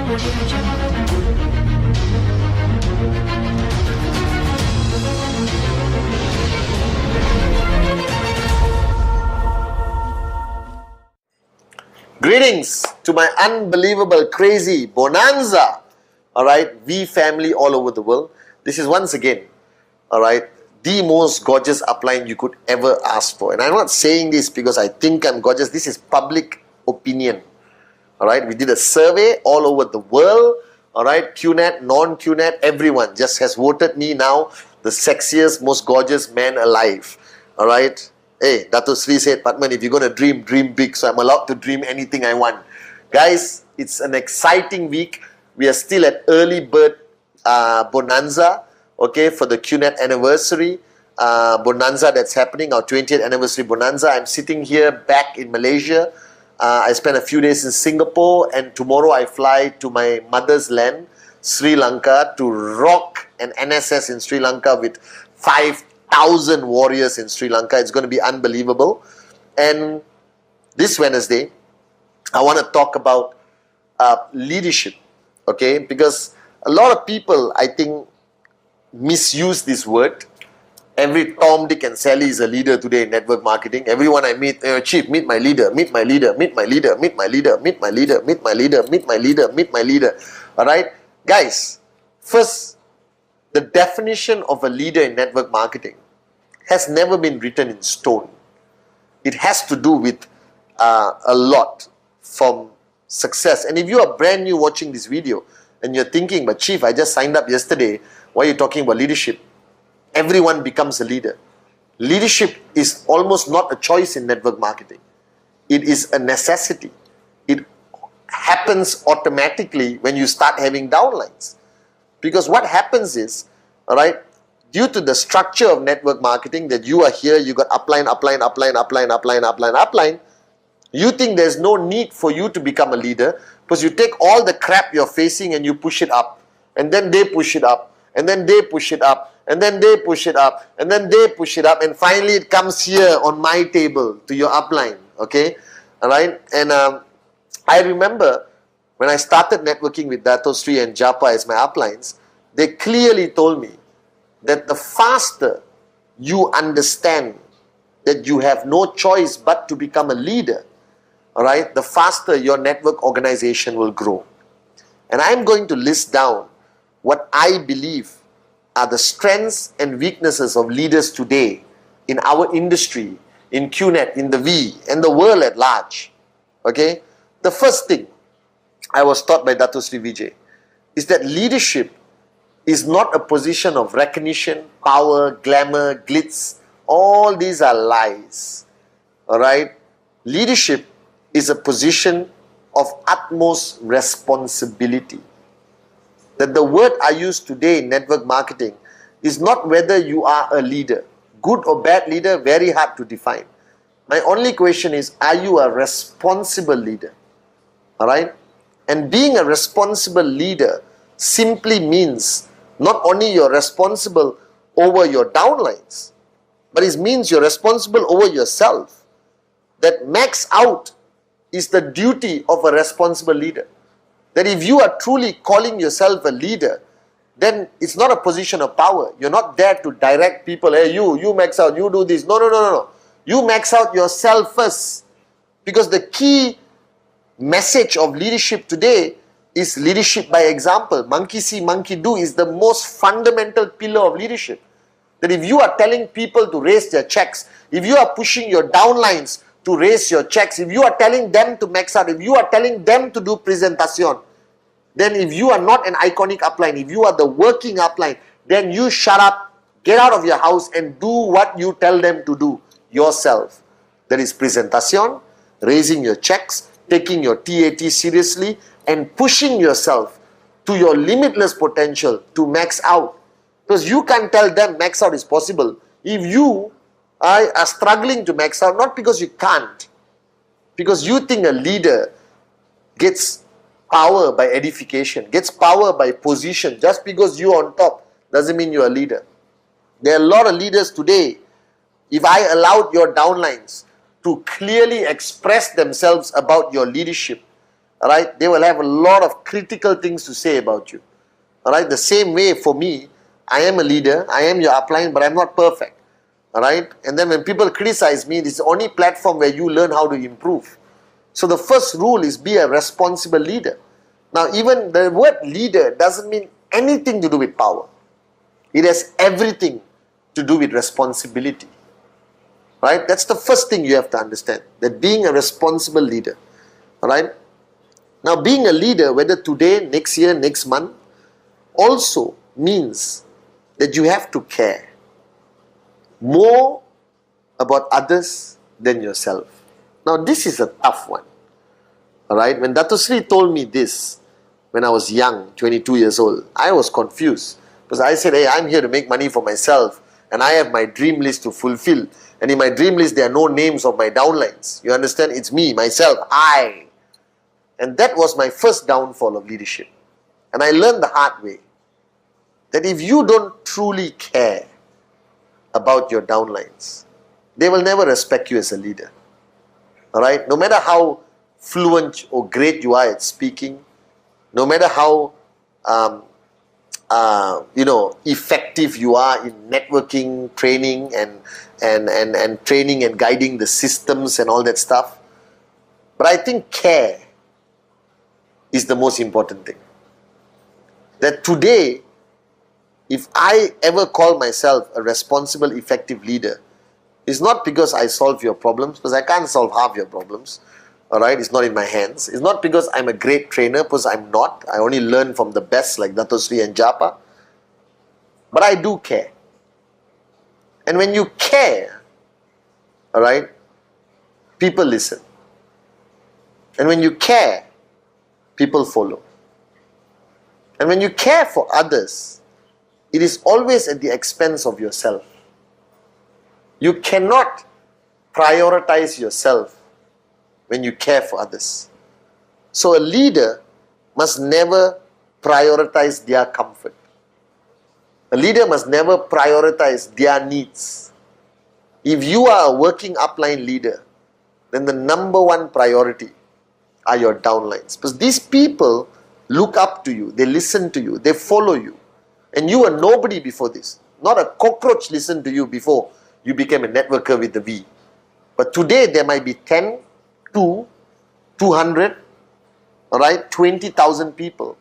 Greetings to my unbelievable, crazy bonanza, alright, V family all over the world. This is once again, alright, the most gorgeous upline you could ever ask for. And I'm not saying this because I think I'm gorgeous. This is public opinion, alright. We did a survey all over the world, alright, Qnet, non-Qnet, everyone just has voted me now the sexiest, most gorgeous man alive, alright. Hey, Dato Sri said, Patman, if you're going to dream, dream big. So I'm allowed to dream anything I want. Guys, it's an exciting week. We are still at early bird bonanza, okay, for the Qnet anniversary bonanza that's happening, our 20th anniversary bonanza. I'm sitting here back in Malaysia. I spent a few days in Singapore, and tomorrow I fly to my mother's land, Sri Lanka, to rock an NSS in Sri Lanka with 5,000 warriors in Sri Lanka. It's going to be unbelievable. And this Wednesday, I want to talk about leadership, okay? Because a lot of people, I think, misuse this word. Every Tom, Dick and Sally is a leader today in network marketing. Everyone I meet, Chief, meet my leader, meet my leader, meet my leader, meet my leader, meet my leader, meet my leader, meet my leader, meet my leader. Alright? Guys, first, the definition of a leader in network marketing has never been written in stone. It has to do with a lot from success. And if you are brand new watching this video and you're thinking, but Chief, I just signed up yesterday, why are you talking about leadership? Everyone becomes a leader. Leadership is almost not a choice in network marketing. It is a necessity. It happens automatically when you start having downlines. Because what happens is, alright, due to the structure of network marketing that you are here, you got upline, upline, upline, upline, upline, upline, upline, you think there's no need for you to become a leader because you take all the crap you're facing and you push it up. And then they push it up. And then they push it up. And then they push it up. And then they push it up. And finally it comes here on my table to your upline. Okay? Alright? And I remember when I started networking with Dato Sri and Japa as my uplines, they clearly told me that the faster you understand that you have no choice but to become a leader, alright, the faster your network organization will grow. And I'm going to list down what I believe are the strengths and weaknesses of leaders today in our industry, in Qnet, in the V, and the world at large. Okay? The first thing I was taught by Dato Sri Vijay is that leadership is not a position of recognition, power, glamour, glitz. All these are lies. Alright? Leadership is a position of utmost responsibility. That the word I use today in network marketing is not whether you are a leader. Good or bad leader, very hard to define. My only question is, are you a responsible leader? Alright? And being a responsible leader simply means not only you're responsible over your downlines, but it means you're responsible over yourself. That max out is the duty of a responsible leader. That if you are truly calling yourself a leader, then it's not a position of power. You're not there to direct people, hey, you max out, you do this. No, no, no, no, no. You max out yourself first. Because the key message of leadership today is leadership by example. Monkey see, monkey do is the most fundamental pillar of leadership. That if you are telling people to raise their checks, if you are pushing your downlines to raise your checks, if you are telling them to max out, if you are telling them to do presentation, then if you are not an iconic upline, if you are the working upline, then you shut up, get out of your house and do what you tell them to do yourself. That is presentation, raising your checks, taking your TAT seriously, and pushing yourself to your limitless potential to max out. Because you can't tell them max out is possible if you are struggling to max out, not because you can't, because you think a leader gets power by edification, gets power by position. Just because you're on top doesn't mean you're a leader. There are a lot of leaders today, if I allowed your downlines to clearly express themselves about your leadership, alright, they will have a lot of critical things to say about you. Alright, the same way for me, I am a leader, I am your upline, but I'm not perfect. Alright, and then when people criticize me, this is the only platform where you learn how to improve. So the first rule is be a responsible leader. Now even the word leader doesn't mean anything to do with power. It has everything to do with responsibility. Right? That's the first thing you have to understand. That being a responsible leader. Alright? Now being a leader, whether today, next year, next month, also means that you have to care more about others than yourself. Now this is a tough one. Alright? When Dato Sri told me this, when I was young, 22 years old, I was confused. Because I said, hey, I'm here to make money for myself and I have my dream list to fulfill. And in my dream list, there are no names of my downlines. You understand? It's me, myself, I. And that was my first downfall of leadership. And I learned the hard way that if you don't truly care about your downlines, they will never respect you as a leader. Alright? No matter how fluent or great you are at speaking, no matter how effective you are in networking, training and training and guiding the systems and all that stuff. But I think care is the most important thing. That today, if I ever call myself a responsible, effective leader, it's not because I solve your problems, because I can't solve half your problems. Alright, it's not in my hands. It's not because I'm a great trainer, because I'm not. I only learn from the best like Dato Sri and Japa. But I do care. And when you care, alright, people listen. And when you care, people follow. And when you care for others, it is always at the expense of yourself. You cannot prioritize yourself when you care for others. So a leader must never prioritize their comfort. A leader must never prioritize their needs. If you are a working upline leader, then the number one priority are your downlines. Because these people look up to you, they listen to you, they follow you. And you were nobody before this. Not a cockroach listened to you before you became a networker with the V. But today there might be 10, 200, alright, 20,000 people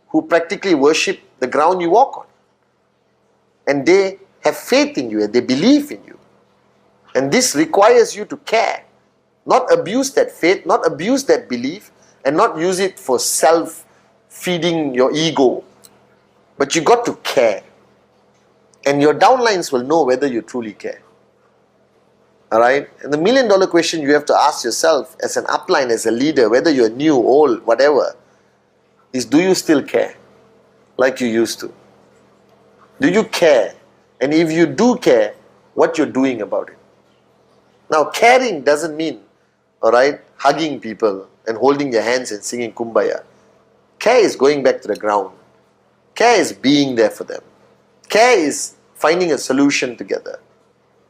who practically worship the ground you walk on. And they have faith in you and they believe in you. And this requires you to care. Not abuse that faith, not abuse that belief, and not use it for self-feeding your ego. But you got to care. And your downlines will know whether you truly care. Alright? And the million-dollar question you have to ask yourself as an upline, as a leader, whether you're new, old, whatever, is do you still care like you used to? Do you care? And if you do care, what you're doing about it? Now, caring doesn't mean, alright, hugging people and holding their hands and singing Kumbaya. Care is going back to the ground. Care is being there for them. Care is finding a solution together.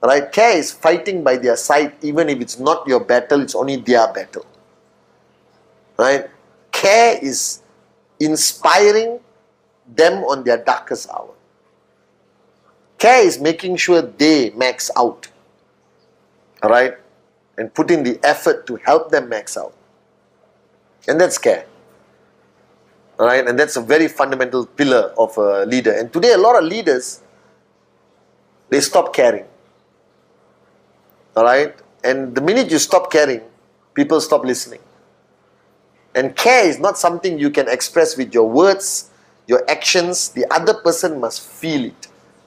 Right? Care is fighting by their side, even if it's not your battle, it's only their battle. Right? Care is inspiring them on their darkest hour. Care is making sure they max out. Alright? And put in the effort to help them max out. And that's care. Alright? And that's a very fundamental pillar of a leader. And today a lot of leaders, they stop caring. Alright? And the minute you stop caring, people stop listening. And care is not something you can express with your words, your actions. The other person must feel it.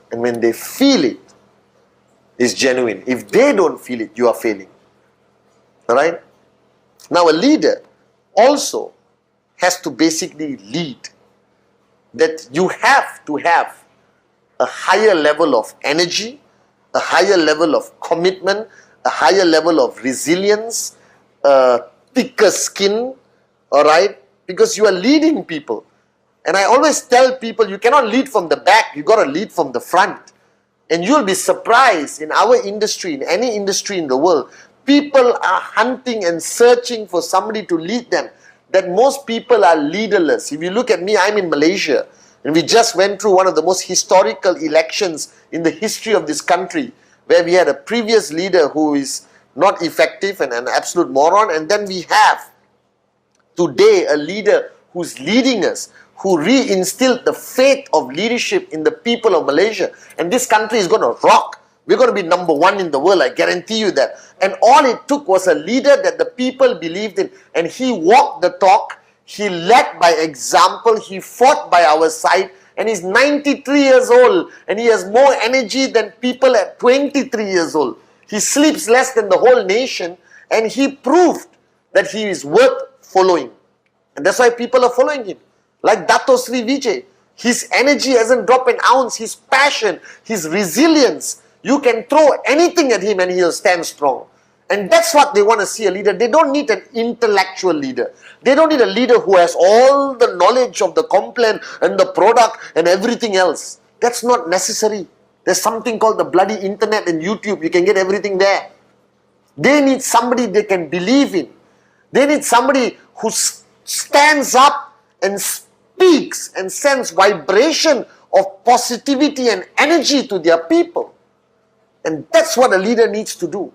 And when they feel it, it's genuine. If they don't feel it, you are failing. Alright? Now a leader also has to basically lead. That you have to have a higher level of energy, a higher level of commitment, a higher level of resilience, a thicker skin, alright? Because you are leading people. And I always tell people, you cannot lead from the back, you got to lead from the front. And you'll be surprised, in our industry, in any industry in the world, people are hunting and searching for somebody to lead them. that most people are leaderless. If you look at me, I'm in Malaysia, and we just went through one of the most historical elections in the history of this country, where we had a previous leader who is not effective and an absolute moron, and then we have today a leader who's leading us, who reinstilled the faith of leadership in the people of Malaysia. And this country is going to rock. We're going to be number one in the world, I guarantee you that. And all it took was a leader that the people believed in. And he walked the talk, he led by example, he fought by our side. And he's 93 years old, and he has more energy than people at 23 years old. He sleeps less than the whole nation, and he proved that he is worth following. And that's why people are following him. Like Dato Sri Vijay, his energy hasn't dropped an ounce, his passion, his resilience. You can throw anything at him and he'll stand strong. And that's what they want to see a leader. They don't need an intellectual leader. They don't need a leader who has all the knowledge of the complaint and the product and everything else. That's not necessary. There's something called the bloody internet and YouTube. You can get everything there. They need somebody they can believe in. They need somebody who stands up and speaks and sends vibration of positivity and energy to their people. And that's what a leader needs to do.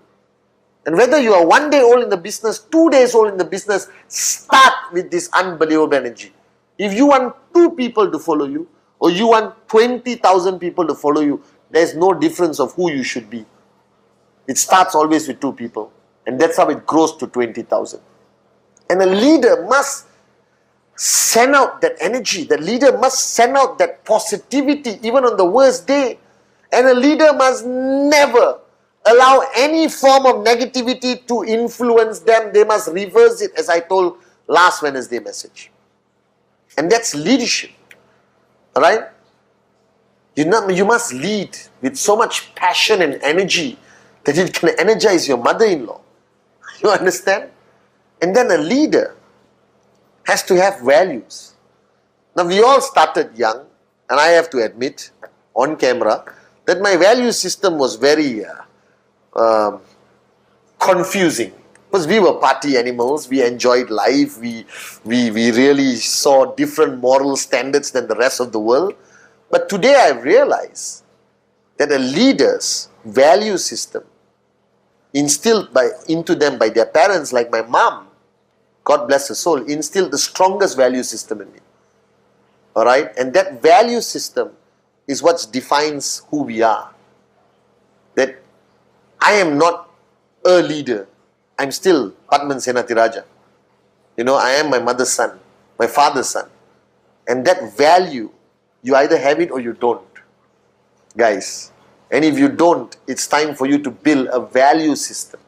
And whether you are 1 day old in the business, 2 days old in the business, start with this unbelievable energy. If you want 2 people to follow you, or you want 20,000 people to follow you, there's no difference of who you should be. It starts always with 2 people. And that's how it grows to 20,000. And a leader must send out that energy. The leader must send out that positivity even on the worst day. And a leader must never allow any form of negativity to influence them. They must reverse it, as I told last Wednesday message. And that's leadership. Alright? You must lead with so much passion and energy that it can energize your mother-in-law. You understand? And then a leader has to have values. Now, we all started young, and I have to admit, on camera, that my value system was very confusing. Because we were party animals, we enjoyed life, we really saw different moral standards than the rest of the world. But today I realize that a leader's value system, instilled into them by their parents, like my mom, God bless her soul, instilled the strongest value system in me. Alright? And that value system is what defines who we are. That I am not a leader. I'm still Padman Senatiraja. You know, I am my mother's son, my father's son. And that value, you either have it or you don't. Guys. And if you don't, it's time for you to build a value system.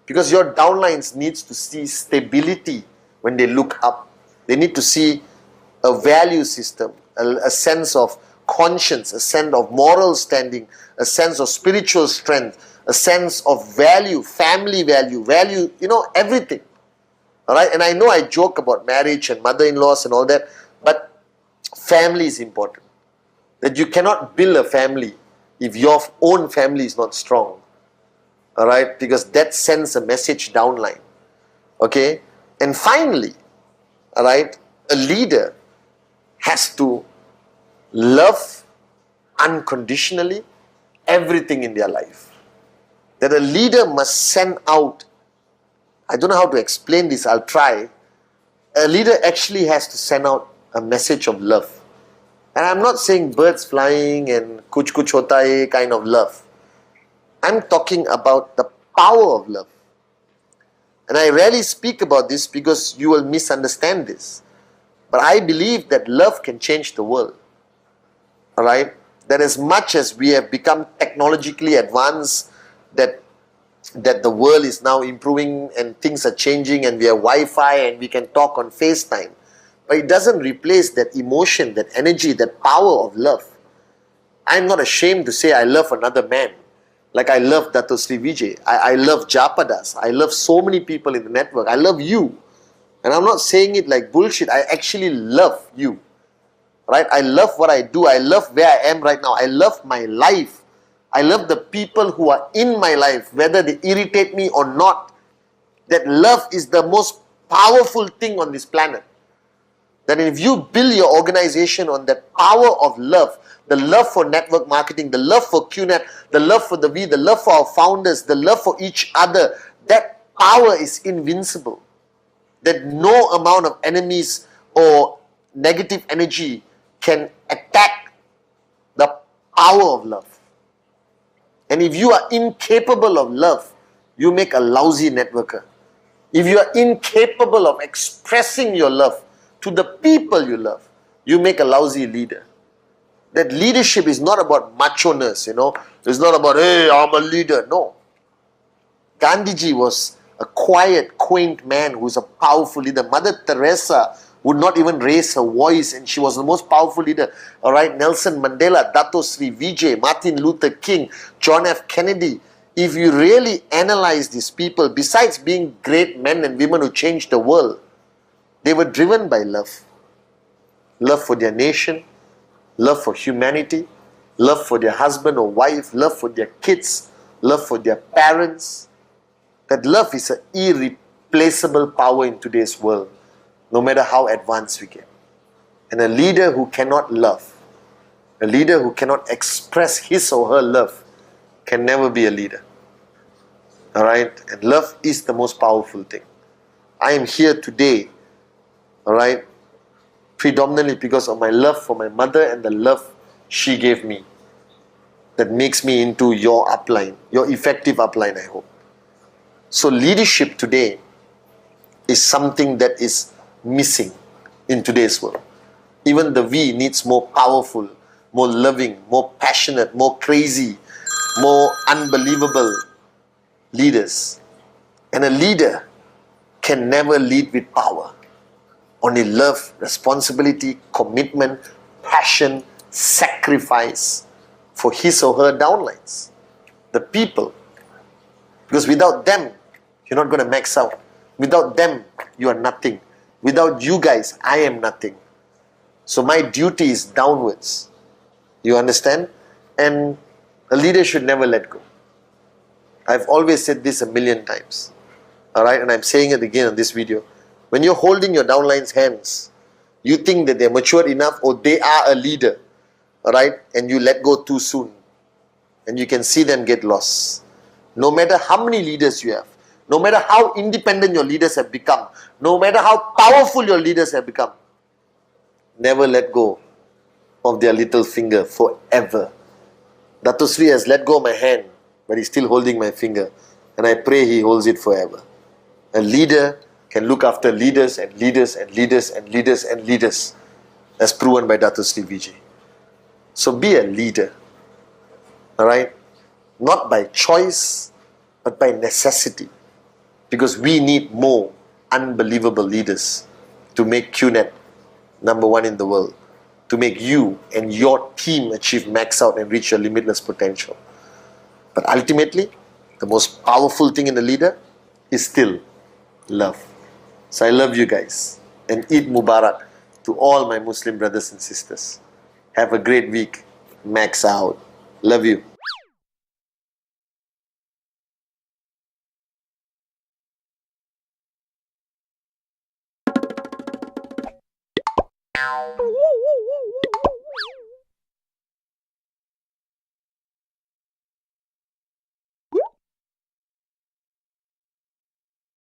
Because your downlines needs to see stability when they look up. They need to see a value system, a sense of conscience, a sense of moral standing, a sense of spiritual strength, a sense of value, family value, you know, everything. Alright, and I know I joke about marriage and mother-in-laws and all that, but family is important. That you cannot build a family if your own family is not strong. Alright, because that sends a message downline. Okay, and finally, alright, a leader has to love unconditionally everything in their life. That a leader must send out, I don't know how to explain this, I'll try. A leader actually has to send out a message of love. And I'm not saying birds flying and kuch kuch hota hai kind of love. I'm talking about the power of love. And I rarely speak about this because you will misunderstand this. But I believe that love can change the world. Alright? That as much as we have become technologically advanced, that the world is now improving and things are changing and we have Wi-Fi and we can talk on FaceTime. But it doesn't replace that emotion, that energy, that power of love. I'm not ashamed to say I love another man. Like I love Dato Sri Vijay. I love Japadas. I love so many people in the network. I love you. And I'm not saying it like bullshit. I actually love you. Right? I love what I do. I love where I am right now. I love my life. I love the people who are in my life, whether they irritate me or not. That love is the most powerful thing on this planet. That if you build your organization on that power of love, the love for network marketing, the love for Qnet, the love for the V, the love for our founders, the love for each other, that power is invincible. That no amount of enemies or negative energy can attack the power of love. And if you are incapable of love, you make a lousy networker. If you are incapable of expressing your love to the people you love, you make a lousy leader. That leadership is not about macho-ness, It's not about, hey, I'm a leader. No. Gandhiji was a quiet, quaint man who is a powerful leader. Mother Teresa would not even raise her voice, and she was the most powerful leader. Alright, Nelson Mandela, Dato Sri Vijay, Martin Luther King, John F. Kennedy. If you really analyze these people, besides being great men and women who changed the world, they were driven by love. Love for their nation, love for humanity, love for their husband or wife, love for their kids, love for their parents. That love is an irreplaceable power in today's world, no matter how advanced we get. And a leader who cannot love, a leader who cannot express his or her love, can never be a leader. Alright? And love is the most powerful thing. I am here today, alright, predominantly because of my love for my mother and the love she gave me. That makes me into your upline, your effective upline, I hope. So leadership today is something that is missing in today's world. Even the V needs more powerful, more loving, more passionate, more crazy, more unbelievable leaders. And a leader can never lead with power. Only love, responsibility, commitment, passion, sacrifice for his or her downlines, the people. Because without them, you're not going to max out. Without them, you are nothing. Without you guys, I am nothing. So my duty is downwards. You understand? And a leader should never let go. I've always said this a million times. Alright, and I'm saying it again in this video. When you're holding your downline's hands, you think that they're mature enough or they are a leader. Alright, and you let go too soon. And you can see them get lost. No matter how many leaders you have, no matter how independent your leaders have become, no matter how powerful your leaders have become, never let go of their little finger forever. Dato Sri has let go of my hand, but he's still holding my finger. And I pray he holds it forever. A leader can look after leaders and leaders and leaders and leaders and leaders, as proven by Dato Sri Vijay. So be a leader. Alright? Not by choice, but by necessity. Because we need more unbelievable leaders to make Qnet #1 in the world. To make you and your team achieve max out and reach your limitless potential. But ultimately, the most powerful thing in a leader is still love. So I love you guys. And Eid Mubarak to all my Muslim brothers and sisters. Have a great week. Max out. Love you.